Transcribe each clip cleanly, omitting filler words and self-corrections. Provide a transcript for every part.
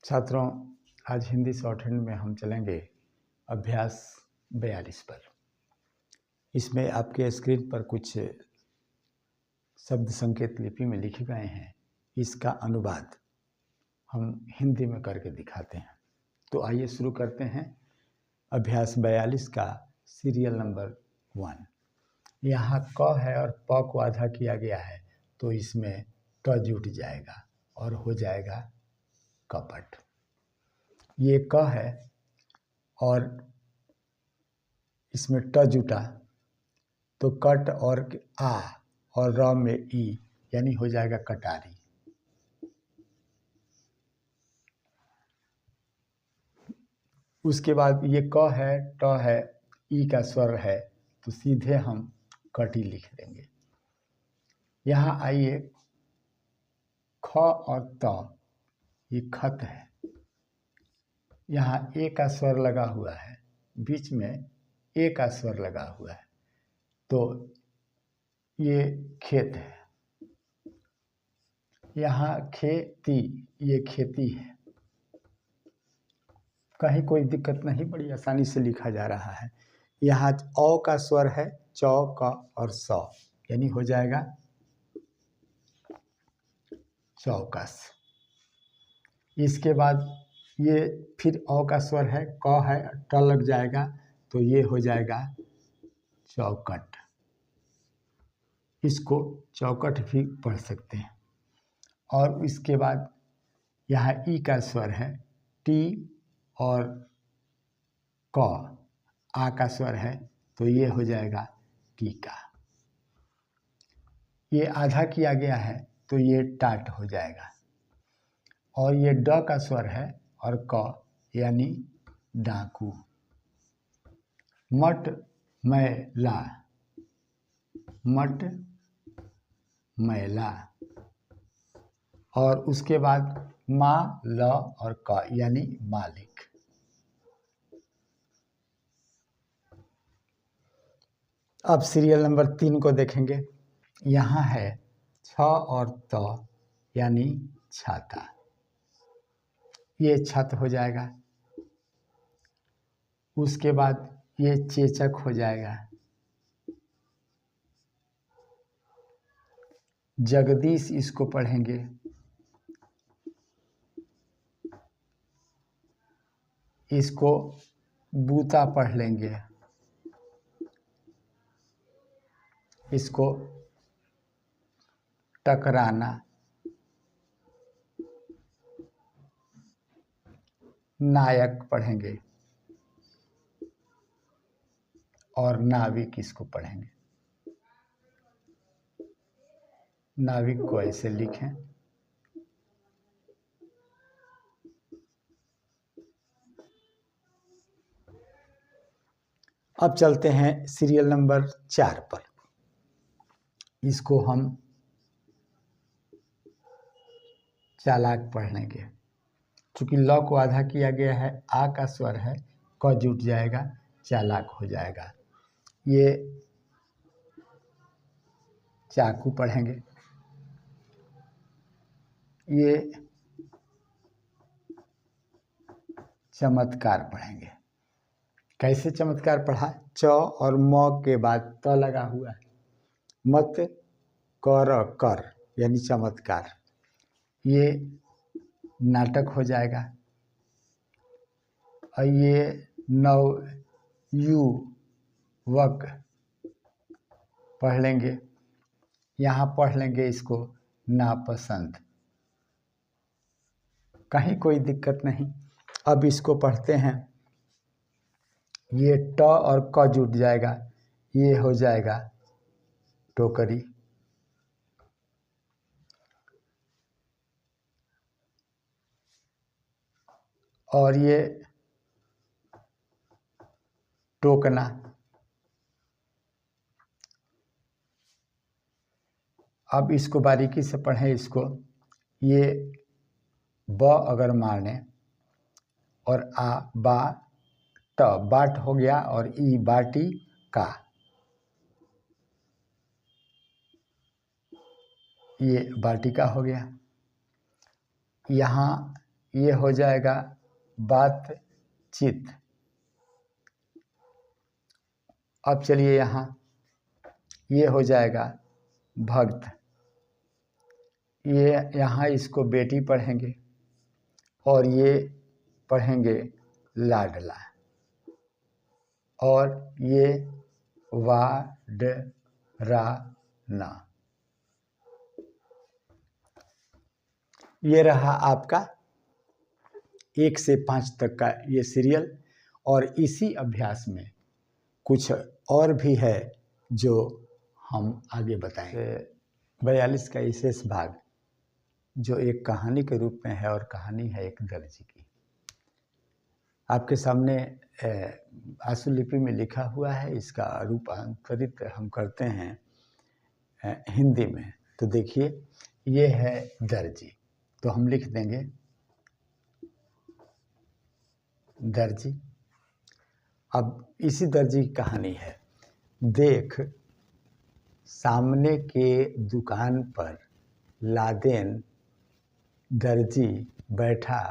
छात्रों, आज हिंदी शॉर्टहैंड में हम चलेंगे अभ्यास 42 पर। इसमें आपके स्क्रीन पर कुछ शब्द संकेत लिपि में लिखे गए हैं। इसका अनुवाद हम हिंदी में करके दिखाते हैं। तो आइए शुरू करते हैं। अभ्यास 42 का सीरियल नंबर 1। यहाँ क है और प को आधा किया गया है, तो इसमें ट जुट जाएगा और हो जाएगा कपट। ये क है और इसमें ट जुटा तो कट और आ और र में ई यानी हो जाएगा कटारी। उसके बाद ये क है, ट है, ई का स्वर है, तो सीधे हम कटी लिख देंगे। यहाँ आइए ख और त, ये खत है। यहाँ ए का स्वर लगा हुआ है, बीच में ए का स्वर लगा हुआ है, तो ये खेत है। यहाँ खेती, ये खेती है। कहीं कोई दिक्कत नहीं, बड़ी आसानी से लिखा जा रहा है। यहाँ औ का स्वर है, चौ का और सौ यानी हो जाएगा चौकस। इसके बाद ये फिर औ का स्वर है, क है, ट लग जाएगा तो ये हो जाएगा चौकट। इसको चौकट भी पढ़ सकते हैं। और इसके बाद यहाँ ई का स्वर है, टी और क, आ का स्वर है, तो ये हो जाएगा टीका। ये आधा किया गया है तो ये टाट हो जाएगा। और ये ड का स्वर है और क यानी डाकू। मट मैला, मट मैला। और उसके बाद मा ल और क यानी मालिक। अब सीरियल नंबर 3 को देखेंगे। यहाँ है छ और त यानी छाता, ये छत हो जाएगा। उसके बाद ये चेचक हो जाएगा। जगदीश इसको पढ़ेंगे। इसको बूता पढ़ लेंगे। इसको टकराना। नायक पढ़ेंगे और नाविक इसको पढ़ेंगे। नाविक को ऐसे लिखें। अब चलते हैं सीरियल नंबर 4 पर। इसको हम चालाक पढ़ लेंगे। चूंकि ल को आधा किया गया है, आ का स्वर है, क जुट जाएगा, चालाक हो जाएगा। ये चाकू पढ़ेंगे। ये चमत्कार पढ़ेंगे। कैसे चमत्कार पढ़ा? च और म के बाद त लगा हुआ है। मत कर यानी चमत्कार। ये नाटक हो जाएगा। और ये नव युवक पढ़ लेंगे। यहाँ पढ़ लेंगे इसको नापसंद। कहीं कोई दिक्कत नहीं। अब इसको पढ़ते हैं। ये ट और क जुट जाएगा, ये हो जाएगा टोकरी। और ये टोकना। अब इसको बारीकी से पढ़ें। इसको ये ब अगर माने और आ बा ट, बाट हो गया, और ई बाटी का, ये बाटिका हो गया। यहाँ ये हो जाएगा बातचीत। अब चलिए यहाँ ये हो जाएगा भक्त। ये यहाँ इसको बेटी पढ़ेंगे और ये पढ़ेंगे लाडला, और ये वाडराना। ये रहा आपका 1 से 5 तक का ये सीरियल। और इसी अभ्यास में कुछ और भी है जो हम आगे बताएंगे। 42 का विशेष भाग जो एक कहानी के रूप में है, और कहानी है एक दर्जी की। आपके सामने आंसू लिपि में लिखा हुआ है, इसका रूपांतरित हम करते हैं हिंदी में। तो देखिए, ये है दर्जी, तो हम लिख देंगे दर्जी। अब इसी दर्जी की कहानी है। देख, सामने के दुकान पर लादेन दर्जी बैठा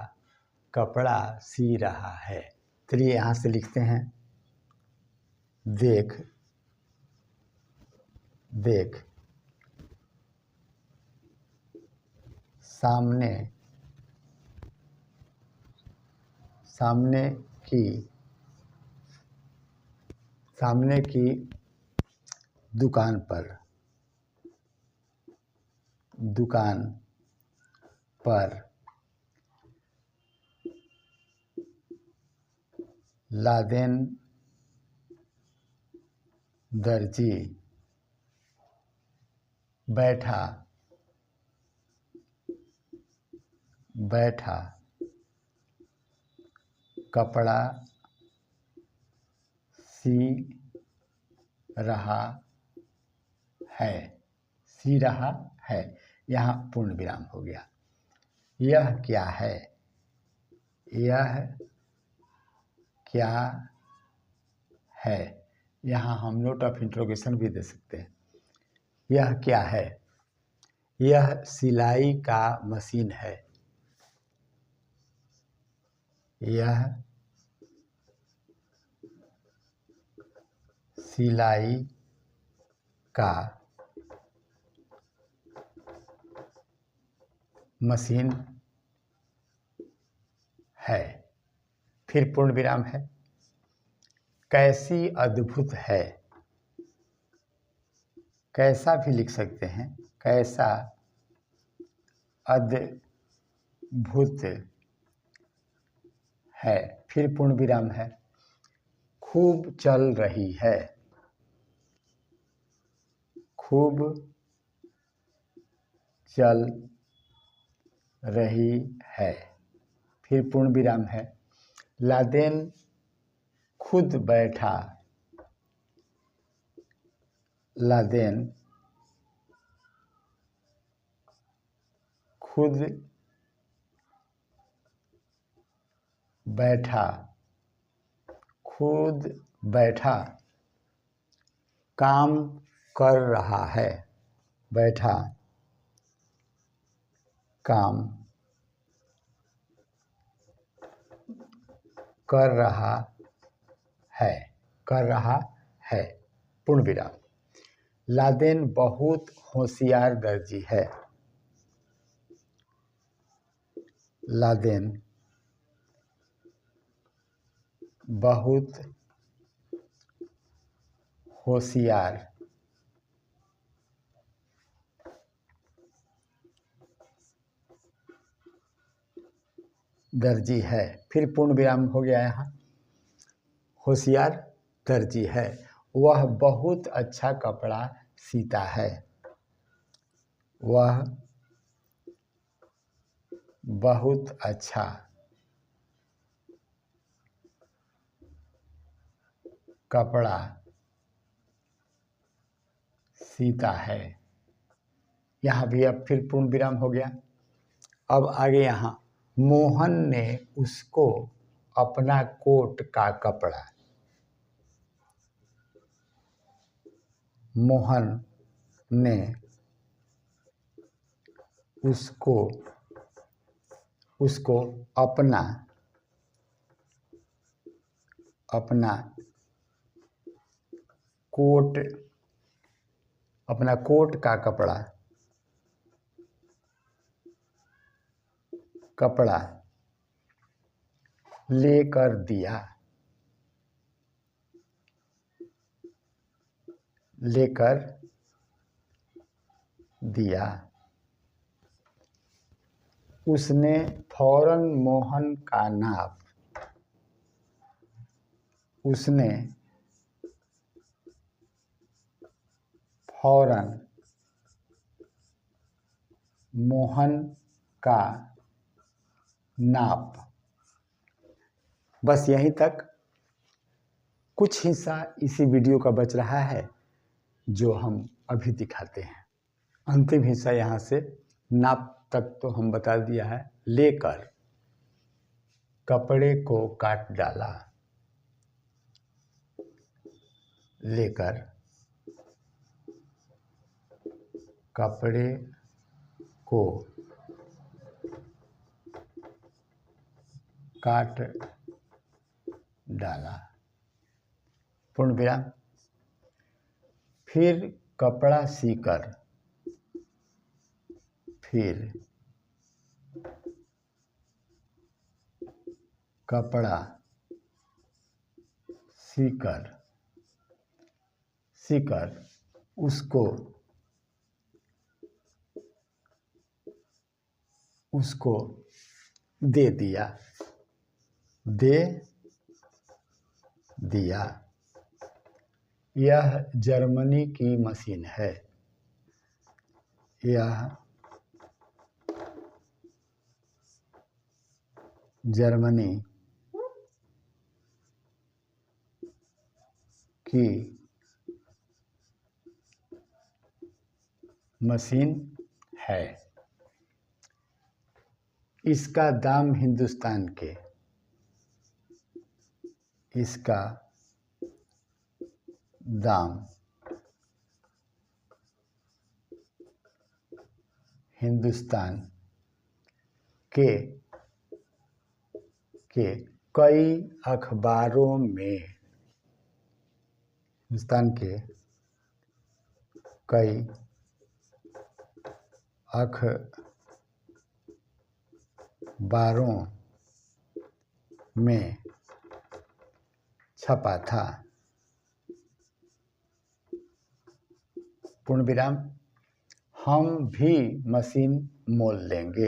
कपड़ा सी रहा है। चलिए यहाँ से लिखते हैं, देख, देख, सामने, सामने की दुकान पर, दुकान पर लादेन दर्जी बैठा कपड़ा सी रहा है। सी रहा है, यहाँ पूर्ण विराम हो गया। यह क्या है? यह क्या है? यहाँ हम नोट ऑफ इंट्रोगेशन भी दे सकते हैं। यह क्या है? यह सिलाई का मशीन है। यह सिलाई का मशीन है। फिर पूर्ण विराम है। कैसी अद्भुत है। कैसा भी लिख सकते हैं, कैसा अद्भुत है। फिर पूर्ण विराम है। खूब चल रही है। खूब चल रही है। फिर पूर्ण विराम है। लादेन खुद बैठा। लादेन खुद बैठा, खुद बैठा काम कर रहा है। बैठा काम कर रहा है। कर रहा है। पूर्ण विराम। लादेन बहुत होशियार दर्जी है। लादेन बहुत होशियार दर्जी है। फिर पूर्ण विराम हो गया। यहाँ होशियार दर्जी है। वह बहुत अच्छा कपड़ा सीता है। वह बहुत अच्छा कपड़ा सीता है। यहाँ भी अब फिर पूर्ण विराम हो गया। अब आगे यहाँ, मोहन ने उसको अपना कोट का कपड़ा, मोहन ने उसको उसको अपना कोट का कपड़ा लेकर दिया। उसने फौरन मोहन का नाप बस यहीं तक। कुछ हिस्सा इसी वीडियो का बच रहा है जो हम अभी दिखाते हैं। अंतिम हिस्सा यहाँ से नाप तक तो हम बता दिया है। लेकर कपड़े को काट डाला। पूर्ण विराम। फिर कपड़ा सीकर उसको दे दिया। यह जर्मनी की मशीन है। जर्मनी की मशीन है। इसका दाम हिंदुस्तान के कई अखबारों में छपा था। पूर्ण विराम। हम भी मशीन मोल लेंगे।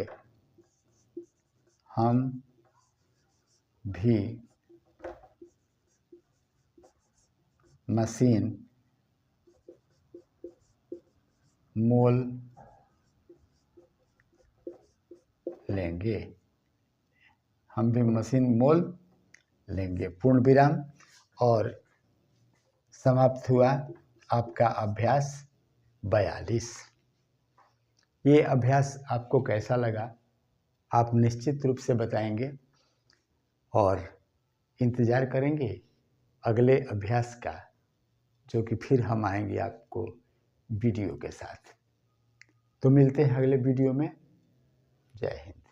पूर्ण विराम। और समाप्त हुआ आपका अभ्यास 42। ये अभ्यास आपको कैसा लगा आप निश्चित रूप से बताएंगे और इंतज़ार करेंगे अगले अभ्यास का, जो कि फिर हम आएंगे आपको वीडियो के साथ। तो मिलते हैं अगले वीडियो में। जय हिंद।